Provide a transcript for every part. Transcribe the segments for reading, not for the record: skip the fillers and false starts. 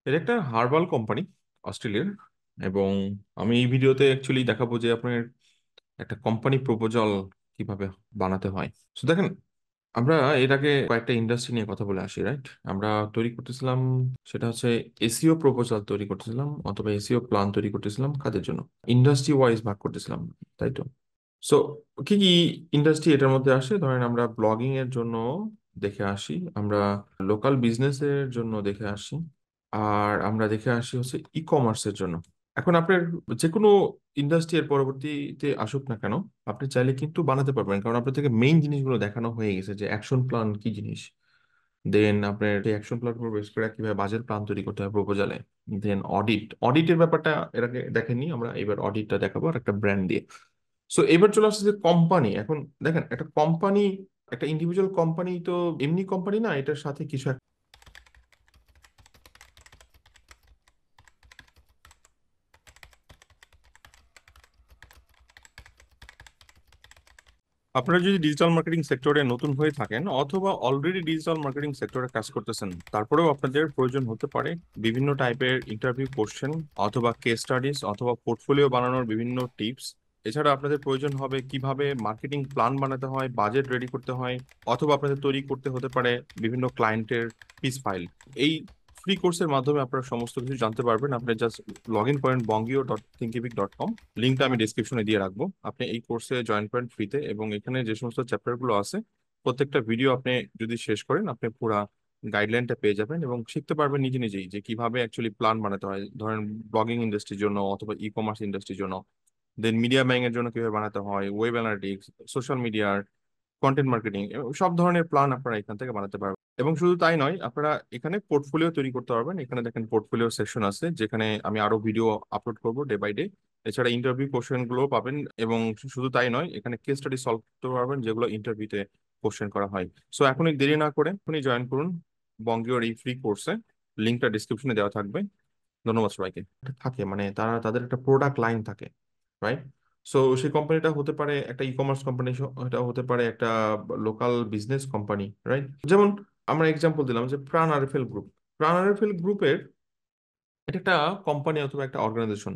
এটা একটা herbal company, অস্ট্রেলিয়ার। এবং আমি এই ভিডিওতে অ্যাকচুয়ালি দেখাবো যে আপনার একটা কোম্পানি প্রপোজাল কিভাবে বানাতে হয়। তো দেখেন, আমরা এর আগে কয়েকটা ইন্ডাস্ট্রি নিয়ে কথা বলে আসি, রাইট? আমরা তৈরি করতেছিলাম, সেটা হচ্ছে এসিও প্রপোজাল তৈরি করতেছিলাম অথবা এসিও প্ল্যান তৈরি করতেছিলাম কাদের জন্য, ইন্ডাস্ট্রি ওয়াইজ ভাগ করতেছিলাম, তাই তো? সো কি কি ইন্ডাস্ট্রি এটার মধ্যে আসে? ধরেন আমরা ব্লগিং এর জন্য দেখে আসি, আমরা লোকাল বিজনেসের জন্য দেখে আসি, আর আমরা দেখে আসি হচ্ছে ই কমার্সের জন্য। এখন আপনার যে কোনো ইন্ডাস্ট্রি এর পরবর্তীতে আসুক না কেন, আপনি চাইলে কিন্তু বানাতে পারবেন, কারণ আপনার থেকে মেইন জিনিসগুলো দেখানো হয়ে গেছে যে অ্যাকশন প্ল্যান কি জিনিস। দেন আপনার এই অ্যাকশন প্ল্যান উপর বেস করে কিভাবে বাজেট প্ল্যান তৈরি করতে হয় প্রপোজালে। দেন অডিটের ব্যাপারটা এর আগে দেখেননি, আমরা এবার অডিটটা দেখাবো আর একটা ব্র্যান্ড দিয়ে। সো এবার চলে আসছে যে কোম্পানি। এখন দেখেন, একটা কোম্পানি, একটা ইন্ডিভিজুয়াল কোম্পানি তো এমনি কোম্পানি না, এটার সাথে কিছু আপনারা যদি ডিজিটাল মার্কেটিং সেক্টরে নতুন হয়ে থাকেন অথবা অলরেডি ডিজিটাল মার্কেটিং সেক্টরে কাজ করতেছেন, তারপরেও আপনাদের প্রয়োজন হতে পারে বিভিন্ন টাইপের ইন্টারভিউ কোশ্চেন অথবা কেস স্টাডিজ অথবা পোর্টফোলিও বানানোর বিভিন্ন টিপস। এছাড়া আপনাদের প্রয়োজন হবে কিভাবে মার্কেটিং প্ল্যান বানাতে হয়, বাজেট রেডি করতে হয়, অথবা আপনাদের তৈরি করতে হতে পারে বিভিন্ন ক্লায়েন্টের পিস ফাইল। এই ফ্রি কোর্সের মাধ্যমে আপনারা সমস্ত কিছু জানতে পারবেন। আপনি জাস্ট লগ ইন করেন bongio.thinkific.com, লিঙ্কটা আমি ডিসক্রিপশনে দিয়ে রাখবো। আপনি এই কোর্সে জয়েন করেন ফ্রিতে, এবং এখানে যে সমস্ত চ্যাপ্টার গুলো আছে প্রত্যেকটা ভিডিও আপনি যদি শেষ করেন, আপনি পুরা গাইডলাইনটা পেয়ে যাবেন এবং শিখতে পারবেন নিজে নিজেই যে কিভাবে অ্যাকচুয়ালি প্ল্যান বানাতে হয়। ধরেন ব্লগিং ইন্ডাস্ট্রির জন্য অথবা ই কমার্স ইন্ডাস্ট্রির জন্য, দেন মিডিয়া বাইং এর জন্য কিভাবে বানাতে হয়, ওয়েব অ্যানালিটিক্স, সোশ্যাল মিডিয়ার কন্টেন্ট মার্কেটিং, সব ধরনের প্ল্যান আপনারা এখান থেকে বানাতে পারবেন। এবং শুধু তাই নয়, আপনারা এখানে পোর্টফোলিও তৈরি করতে পারবেন। এখানে দেখেন পোর্টফোলিও সেকশন আছে, যেখানে আমি আরো ভিডিও আপলোড করব ডে বাই ডে। এছাড়া ইন্টারভিউ কোশ্চেন গুলো পাবেন, এবং শুধু তাই নয়, এখানে কেস স্টাডি সলভ করতে পারবেন যেগুলো ইন্টারভিউতে কোশ্চেন করা হয়। সো এখনই দেরি না করে এখনই জয়েন করুন বঙ্গীয়র এই ফ্রি কোর্সে। লিঙ্কটা ডিসক্রিপশনে দেওয়া থাকবে। ধন্যবাদ সবাইকে। থাকে মানে তারা তাদের একটা প্রোডাক্ট লাইন থাকে, রাইট? সো সেই কোম্পানিটা হতে পারে একটা ই কমার্স কোম্পানি, এটা হতে পারে একটা লোকাল বিজনেস কোম্পানি, রাইট? যেমন আমরা এক্সাম্পল দিলাম যে প্রাণ আরএফএল গ্রুপ। প্রাণ আরএফএল গ্রুপের এটা একটা কোম্পানি অথবা একটা অর্গানাইজেশন।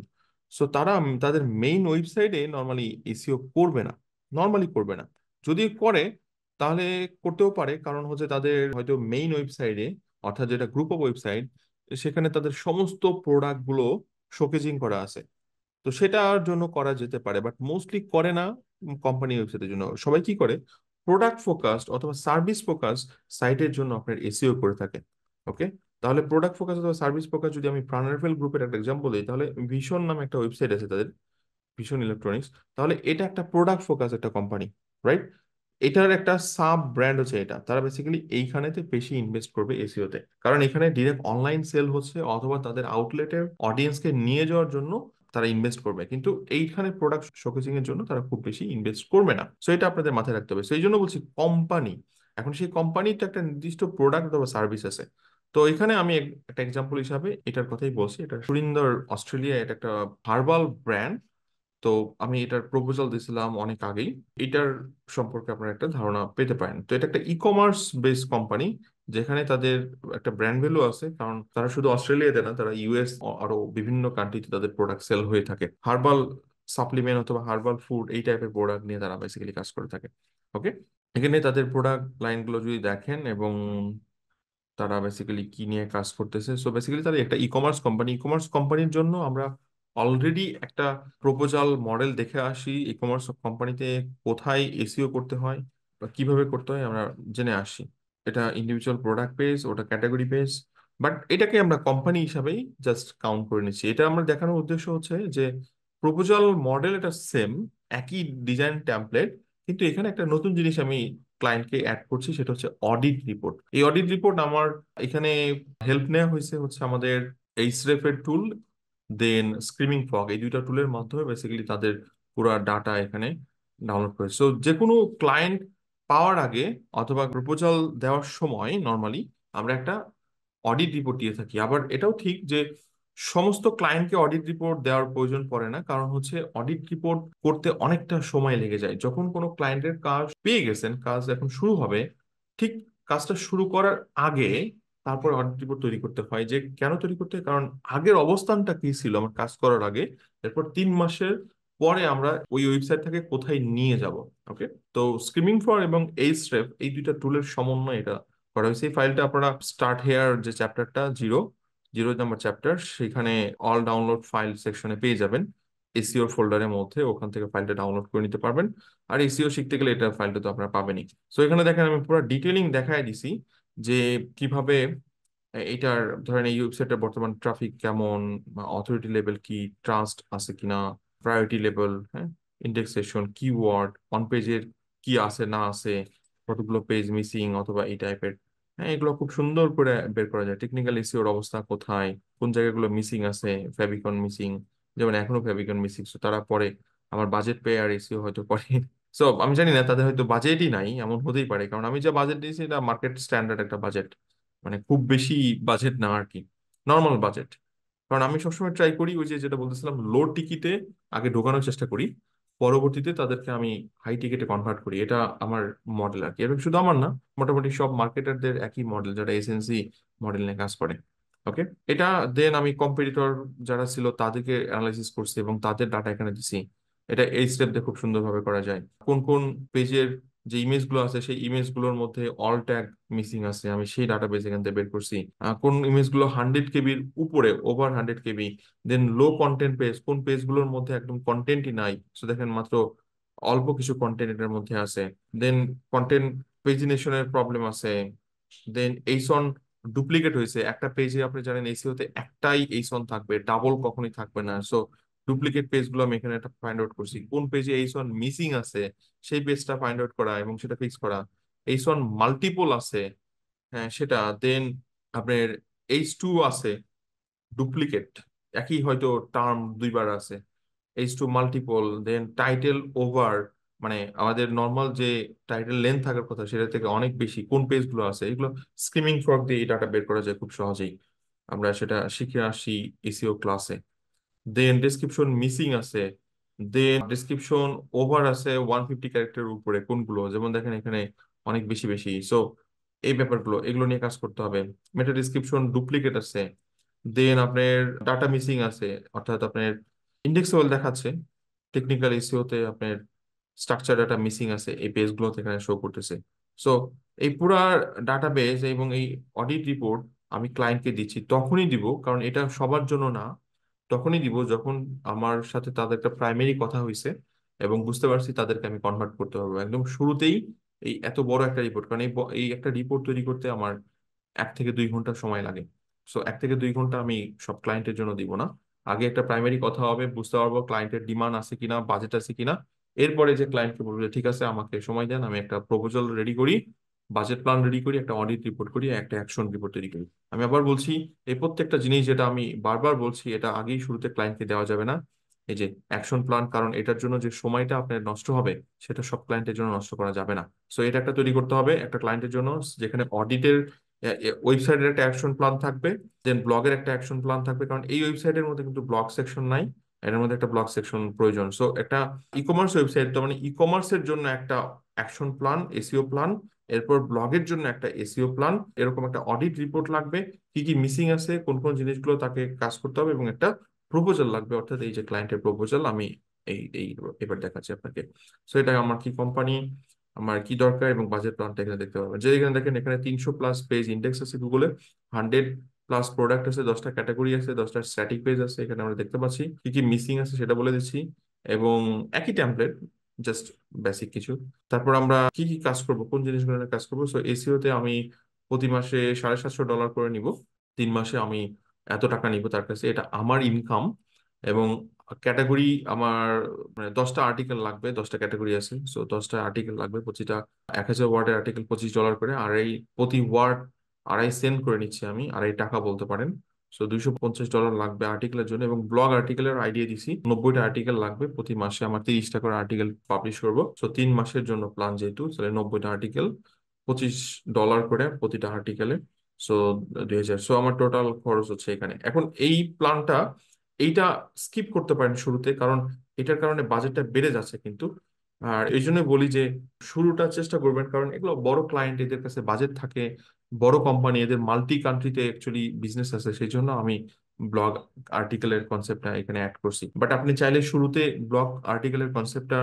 সো তারা তাদের মেইন ওয়েবসাইটে নর্মালি এসইও করবে না, নর্মালি করবে না। যদি করে তাহলে করতেও পারে, কারণ হচ্ছে তাদের হয়তো মেইন ওয়েবসাইটে, অর্থাৎ যেটা গ্রুপ অফ ওয়েবসাইট, সেখানে তাদের সমস্ত প্রোডাক্ট গুলো শোকেজিং করা আছে। তো সেটার জন্য করা যেতে পারে, বাট মোস্টলি করে না। কোম্পানি ওয়েবসাইটের জন্য সবাই কি করে, প্রোডাক্ট ফোকাসড অথবা সার্ভিস ফোকাস সাইটের জন্য আপনার এসইও করে থাকে। ওকে, তাহলে প্রোডাক্ট ফোকাস অথবা সার্ভিস ফোকাস যদি আমি প্রাণারফেল গ্রুপের একটা এক্সাম্পল দিই, তাহলে ভীষণ নামে একটা ওয়েবসাইট আছে তাদের, ভীষণ ইলেকট্রনিক্স। তাহলে এটা একটা প্রোডাক্ট ফোকাস একটা কোম্পানি, রাইট? এটার একটা সাব ব্র্যান্ড হচ্ছে এটা। তারা বেসিক্যালি এইখানেতে বেশি ইনভেস্ট করবে এসইও তে, কারণ এখানে ডিরেক্ট অনলাইন সেল হচ্ছে অথবা তাদের আউটলেটের অডিয়েন্সকে নিয়ে যাওয়ার জন্য তারা ইনভেস্ট করবে, কিন্তু এইখানে প্রোডাক্ট শোকেসিং এর জন্য তারা খুব বেশি ইনভেস্ট করবে না। সো এটা আপনাদের মাথায় রাখতে হবে। সেই জন্য বলছি কোম্পানি। এখন সেই কোম্পানিটা একটা নির্দিষ্ট প্রোডাক্ট অথবা সার্ভিস আছে। তো এখানে আমি একটা এক্সাম্পল হিসাবে এটার কথাই বলছি। এটা সুরিন্দর, অস্ট্রেলিয়া, এটা একটা হার্বাল ব্র্যান্ড। তো আমি এটার প্রপোজাল দিয়েছিলাম অনেক আগেই। এটার সম্পর্কে আপনারা একটা ধারণা পেতে পারেন। তো এটা একটা ই কমার্স বেসড কোম্পানি, যেখানে তাদের একটা ব্র্যান্ড ভ্যালু আছে, কারণ তারা শুধু অস্ট্রেলিয়াতে না, তারা ইউএস আরো বিভিন্ন কান্ট্রিতে তাদের প্রোডাক্ট সেল হয়ে থাকে। হার্বাল সাপ্লিমেন্ট অথবা হার্বাল ফুড এই টাইপের প্রোডাক্ট নিয়ে তারা বেসিক্যালি কাজ করে থাকে। ওকে, এখানে তাদের প্রোডাক্ট লাইনগুলো যদি দেখেন এবং তারা বেসিক্যালি কি নিয়ে কাজ করতেছে, সো বেসিক্যালি তারা একটা e commerce company. E commerce কোম্পানির জন্য আমরা অলরেডি একটা প্রপোজাল মডেল দেখে আসি। ই কমার্স কোম্পানিতে কোথায় এসইও করতে হয় বা কিভাবে করতে হয় আমরা জেনে আসি। এটা ইন্ডিভিজুয়াল প্রোডাক্ট পেজ, ওটা ক্যাটাগরি পেজ, বাট এটাকে আমরা কোম্পানি হিসাবেই জাস্ট কাউন্ট করে নিচ্ছি। এটা আমরা দেখানোর উদ্দেশ্য হচ্ছে যে প্রপোজাল মডেল এটা সেম, একই ডিজাইন টেমপ্লেট, কিন্তু এখানে একটা নতুন জিনিস আমি ক্লায়েন্টকে অ্যাড করছি, সেটা হচ্ছে অডিট রিপোর্ট। এই অডিট রিপোর্ট আমার এখানে হেল্প নেওয়া হয়েছে হচ্ছে আমাদের এইচরেফ এর টুল, দেন স্ক্রিমিং ফগ, এই দুইটা টুলের মাধ্যমে বেসিক্যালি তাদের পুরো ডাটা এখানে ডাউনলোড করেছে। সো যে কোনো ক্লায়েন্ট পাওয়ার আগে অথবা প্রপোজাল দেওয়ার সময় নর্মালি আমরা একটা অডিট রিপোর্ট দিয়ে থাকি। আবার এটাও ঠিক যে সমস্ত ক্লায়েন্টকে অডিট রিপোর্ট দেওয়ার প্রয়োজন পড়ে না, কারণ হচ্ছে অডিট রিপোর্ট করতে অনেকটা সময় লেগে যায়। যখন কোনো ক্লায়েন্টের কাজ পেয়ে গেছেন, কাজ এখন শুরু হবে, ঠিক কাজটা শুরু করার আগে তারপরে অডিট রিপোর্ট তৈরি করতে হয়। যে কেন তৈরি করতে হয়, কারণ আগের অবস্থানটা কি ছিল আমার কাজ করার আগে, এরপর 3 মাসের পরে আমরা ওই ওয়েবসাইট থেকে কোথায় নিয়ে যাব। ওকে, তো স্ক্রিমিং ফর এবং এইচরেফ এই দুইটা টুলের সমন্বয় এটা করা হয়েছে। এই ফাইলটা আপনারা স্টার্ট হেয়ার যে চ্যাপ্টারটা জিরো জিরো নাম্বার চ্যাপ্টার, সেখানে অল ডাউনলোড ফাইল সেকশনে পেয়ে যাবেন। এসিওর ফোল্ডারের মধ্যে ওখান থেকে ফাইলটা ডাউনলোড করে নিতে পারবেন। আর এসিও শিখতে গেলে এটা ফাইলটা তো আপনারা পাবেনই। সো এখানে দেখেন আমি পুরো ডিটেলিং দেখায় দিছি যে কিভাবে এটার, ধরেন এই ওয়েবসাইটের বর্তমান ট্রাফিক কেমন, অথরিটি লেভেল কি, ট্রাস্ট আছে কিনা, প্রায়োরিটি লেভেল, হ্যাঁ, ইন্ডেক্সেশন, কিওয়ার্ড, অন পেজের কি আছে না আছে, কতগুলো পেজ মিসিং অথবা এই টাইপের। হ্যাঁ, এগুলো খুব সুন্দর করে বের করা যায়। টেকনিক্যাল এসইওর অবস্থা কোথায়, কোন জায়গাগুলো মিসিং আছে, ফেভিকন মিসিং, যেমন এখনো ফেভিকন মিসিং, তারা পরে আমার বাজেট পে আর এসইও হয়তো করে। সো আমি জানি না, তাদের হয়তো বাজেটই নাই, এমন হতেই পারে, কারণ আমি যা বাজেট দিয়েছি এটা মার্কেট স্ট্যান্ডার্ড একটা বাজেট, মানে খুব বেশি বাজেট না আর কি, নর্মাল বাজেট। কারণ আমি সবসময় ট্রাই করি ওই যে যেটা বলতেছিলাম, লো টিকিটে আগে ঢোকানোর চেষ্টা করি, পরবর্তীতে তাদেরকে আমি হাই টিকিটে কনভার্ট করি। এটা আমার মডেল আর কি। এবং শুধু আমার না, মোটামুটি সব মার্কেটারদের একই মডেল যারা এসএনসি মডেল নিয়ে কাজ করে। ওকে, এটা দেন আমি কম্পিটিটর যারা ছিল তাদেরকে অ্যানালাইসিস করছি এবং তাদের ডাটা এখানে দিছি। এটা এই স্টেপ দিয়ে খুব সুন্দরভাবে করা যায়। কোন কোন পেজের যে ইমেজ গুলো আছে সেই ইমেজ গুলোর মধ্যে অল ট্যাগ মিসিং আছে, আমি সেই ডাটাবেস এখান থেকে বের করছি। কোন ইমেজ গুলো 100 কেবির উপরে, ওভার 100 কেবি, দেন লো কন্টেন্ট পেজ, কোন পেজ গুলোর মধ্যে একদম কন্টেন্টই নাই, তো দেখেন মাত্র অল্প কিছু কন্টেন্ট এটার মধ্যে আছে। দেন কন্টেন্ট পেজিনেশনের প্রবলেম আছে। দেন এইসন ডুপ্লিকেট হয়েছে একটা পেজে, আপনি জানেন এসিও তে একটাই এইসন থাকবে, ডাবল কখনোই থাকবে না। সো ডুপ্লিকেট পেজগুলো আমি এখানে একটা ফাইন্ড আউট করছি, কোন পেজে এইসন মিসিং আছে সেই পেজটা ফাইন্ড আউট করা এবং সেটা ফিক্স করা। এইসন মাল্টিপল আছে, হ্যাঁ সেটা। দেন আপনার H2 আছে ডুপ্লিকেট, একই হয়তো টার্ম দুইবার আছে, H2 মাল্টিপল। দেন টাইটেল ওভার, মানে আমাদের নর্মাল যে টাইটেল লেন্থ থাকার কথা সেটা থেকে অনেক বেশি, কোন পেজগুলো আছে, এগুলো স্কিমিং ফ্রগ দিয়ে এই ডাটা বের করা যায় খুব সহজেই। আমরা সেটা শিখে আসি এসিও ক্লাসে। দেন ডেসক্রিপশন মিসিং আছে, দেন ডেসক্রিপশন ওভার আছে 150 ক্যারেক্টারের উপরে কোনগুলো, যেমন দেখেন এখানে অনেক বেশি বেশি। সো এই ব্যাপারগুলো এগুলো নিয়ে কাজ করতে হবে। মেটা ডেসক্রিপশন ডুপ্লিকেট আছে। দেন আপনার ডাটা মিসিং আছে, অর্থাৎ আপনার ইন্ডেক্সেবল দেখাচ্ছে, টেকনিক্যাল এসইওতে আপনার স্ট্রাকচার ডাটা মিসিং আছে, এই পেজগুলোতে এখানে শো করতেছে। সো এই পুরা ডাটা বেস এবং এই অডিট রিপোর্ট আমি ক্লায়েন্টকে দিচ্ছি, তখনই দিব, কারণ এটা সবার জন্য না, তখনই দিব যখন আমার সাথে তাদের একটা প্রাইমারি কথা হয়েছে এবং বুঝতে পারছি তাদেরকে আমি কনভার্ট করতে পারবো একদম শুরুতেই। এই এত বড় একটা রিপোর্ট, কারণ এই একটা রিপোর্ট তৈরি করতে আমার 1 থেকে 2 ঘন্টা সময় লাগে। সো 1 থেকে 2 ঘন্টা আমি সব ক্লায়েন্টের জন্য দিব না। আগে একটা প্রাইমারি কথা হবে, বুঝতে পারবো ক্লায়েন্টের ডিমান্ড আছে কিনা, বাজেট আছে কিনা। এরপরে যে ক্লায়েন্টকে বলবো যে, ঠিক আছে আমাকে সময় দেন, আমি একটা প্রপোজাল রেডি করি, বাজেট প্ল্যান রেডি করি, একটা অডিট রিপোর্ট করি, একটা অ্যাকশন রিপোর্ট তৈরি করি। আমি আবার বলছি, এই প্রত্যেকটা জিনিস যেটা আমি বারবার বলছি, এটা আগেই শুরুতে ক্লায়েন্টকে দেওয়া যাবে না। এই যে অ্যাকশন প্ল্যান, কারণ এটার জন্য যে সময়টা আপনার নষ্ট হবে সেটা সব ক্লায়েন্টের জন্য নষ্ট করা যাবে না। সো এটা একটা তৈরি করতে হবে একটা ক্লায়েন্টের জন্য, যেখানে অডিটের ওয়েবসাইটের একটা অ্যাকশন প্ল্যান থাকবে, দেন ব্লগের একটা অ্যাকশন প্ল্যান থাকবে, কারণ এই ওয়েবসাইটের মধ্যে কিন্তু ব্লগ সেকশন নাই, এটার মধ্যে একটা ব্লগ সেকশন প্রয়োজন। সো একটা ই কমার্স ওয়েবসাইট, তো মানে ই কমার্সের জন্য একটা অ্যাকশন প্ল্যান, এসইও প্ল্যান, এরপর ব্লগের জন্য একটা এসইও প্ল্যান, এরকম একটা অডিট রিপোর্ট লাগবে, কি কি মিসিং আছে, কোন কোন জিনিসগুলো তাকে কাজ করতে হবে, এবং একটা প্রপোজাল লাগবে, অর্থাৎ এই যে ক্লায়েন্টের প্রপোজাল আমি এই এই এবার দেখাচ্ছি আপনাকে। সো এটা আমার কি কোম্পানি, আমার কি দরকার এবং বাজেট প্ল্যানটা এখানে দেখতে পাবেন। যে এখানে দেখেন এখানে 300+ পেজ ইন্ডেক্স আছে গুগলে, 100+ প্রোডাক্ট আছে, 10টা ক্যাটাগরি আছে, 10টা স্ট্যাটিক পেজ আছে, এখানে আমরা দেখতে পাচ্ছি কি কি মিসিং আছে সেটা বলে দিচ্ছি। এবং একই টেমপ্লেট, জাস্ট বেসিক কিছু। তারপর আমরা কি কি কাজ করব, কোন জিনিসগুলো নিয়ে কাজ করবো। সো এসিও তে আমি প্রতি মাসে $750 করে নিব, 3 মাসে আমি এত টাকা নিব তার কাছে, এটা আমার ইনকাম। এবং ক্যাটাগরি আমার, মানে 10টা আর্টিকেল লাগবে, 10টা ক্যাটাগরি আছে, সো 10টা আর্টিকেল লাগবে, প্রতিটা 1000 ওয়ার্ডের আর্টিকেল, $25 করে, প্রতি ওয়ার্ড 2.5 সেন্ট করে নিচ্ছি আমি, 2.5 টাকা বলতে পারেন। সো $250 লাগবে আর্টিকেলের জন্য। এবং ব্লগ আর্টিকেলের আইডিয়া দিছি, 90টা আর্টিকেল লাগবে, প্রতি মাসে আমার 30টা করে আর্টিকেল পাবলিশ করবো। সো 3 মাসের জন্য প্ল্যান যেহেতু, তাহলে 90টা আর্টিকেল, $25 করে প্রতিটা আর্টিকেলে। সো 2000। সো আমার টোটাল খরচ হচ্ছে এখানে। এখন এই প্ল্যানটা, এইটা স্কিপ করতে পারেন শুরুতে, কারণ এটার কারণে বাজেটটা বেড়ে যাচ্ছে কিন্তু। আর এই জন্য বলি যে শুরুটা চেষ্টা করবেন, কারণ এগুলো বড় ক্লায়েন্ট, এদের কাছে বাজেট থাকে, বড় কোম্পানি, এদের মাল্টি কান্ট্রিতে অ্যাকচুয়ালি বিজনেস আছে, সেই জন্য আমি ব্লগ আর্টিকেলের কনসেপ্টটা এখানে অ্যাড করছি। বাট আপনি চাইলে শুরুতে ব্লগ আর্টিকেলের কনসেপ্টটা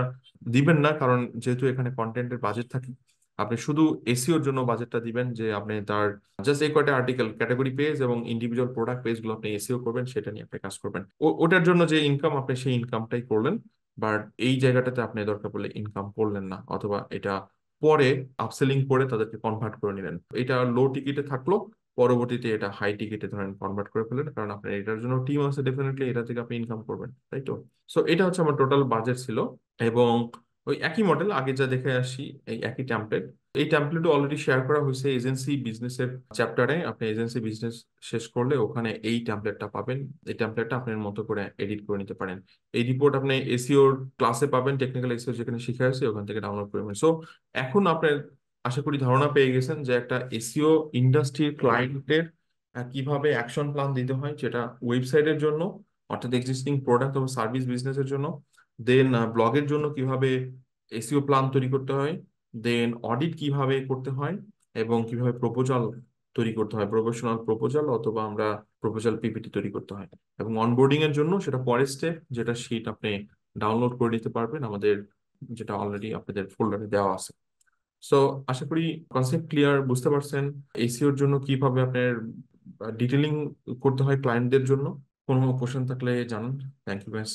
দিবেন না, কারণ যেহেতু এখানে কন্টেন্টের বাজেট থাকে, আপনি শুধু এসইওর জন্য বাজেটটা দিবেন, যে আপনি তার জাস্ট এই কয়টা আর্টিকেল, ক্যাটাগরি পেজ এবং ইন্ডিভিজুয়াল প্রোডাক্ট পেজ গুলো আপনি এসইও করবেন, সেটা নিয়ে আপনি কাজ করবেন। ওটার জন্য যে ইনকাম, আপনি সেই ইনকামটাই করলেন। বাট এই জায়গাটাতে আপনি দরকার পড়লে ইনকাম করলেন না, অথবা এটা পরে আপসেলিং করে তাদেরকে কনভার্ট করে নিলেন। এটা লো টিকিটে থাকলো, পরবর্তীতে এটা হাই টিকিটে ধরেন কনভার্ট করে ফেলেন, কারণ আপনার এটার জন্য টিম আছে, ডেফিনেটলি এটা থেকে আপনি ইনকাম করবেন, তাই তো? সো এটা হচ্ছে আমার টোটাল বাজেট ছিল। এবং ওই একই মডেল আগে যা দেখে আসি, এই একই টেমপ্লেট, এই টেমপ্লেটও অলরেডি শেয়ার করা হয়েছে এজেন্সি বিজনেসের চ্যাপ্টারে। আপনি এজেন্সি বিজনেস শেষ করলে ওখানে এই টেমপ্লেটটা পাবেন। এই টেমপ্লেটটা আপনার মতো করে এডিট করে নিতে পারেন। এই রিপোর্ট আপনি এসিওর ক্লাসে পাবেন, টেকনিক্যাল এসিও যেখানে শিখে আছে ওখান থেকে ডাউনলোড করে নেবেন। সো এখন আপনার আশা করি ধারণা পেয়ে গেছেন যে একটা এসিও ইন্ডাস্ট্রির ক্লায়েন্টের কিভাবে অ্যাকশন প্ল্যান দিতে হয়, যেটা ওয়েবসাইটের জন্য, অর্থাৎ এক্সিস্টিং প্রোডাক্ট এবং সার্ভিস বিজনেসের জন্য, দেন ব্লগের জন্য কিভাবে এসইও প্ল্যান তৈরি করতে হয়, দেন অডিট কিভাবে করতে হয়, এবং কিভাবে প্রপোজাল তৈরি করতে হয়, প্রফেশনাল প্রপোজাল অথবা আমরা প্রপোজাল পিপিটি তৈরি করতে হয়। এবং অনবোর্ডিং এর জন্য সেটা পরের স্টেপ, যেটা শিট আপনি ডাউনলোড করে নিতে পারবেন আমাদের, যেটা অলরেডি আপনাদের ফোল্ডারে দেওয়া আছে। সো আশা করি কনসেপ্ট ক্লিয়ার, বুঝতে পারছেন এসইওর জন্য কিভাবে আপনার ডিটেলিং করতে হয় ক্লায়েন্টদের জন্য। কোনো কোশ্চেন থাকলে জানান। থ্যাংক ইউ, ব্যাস।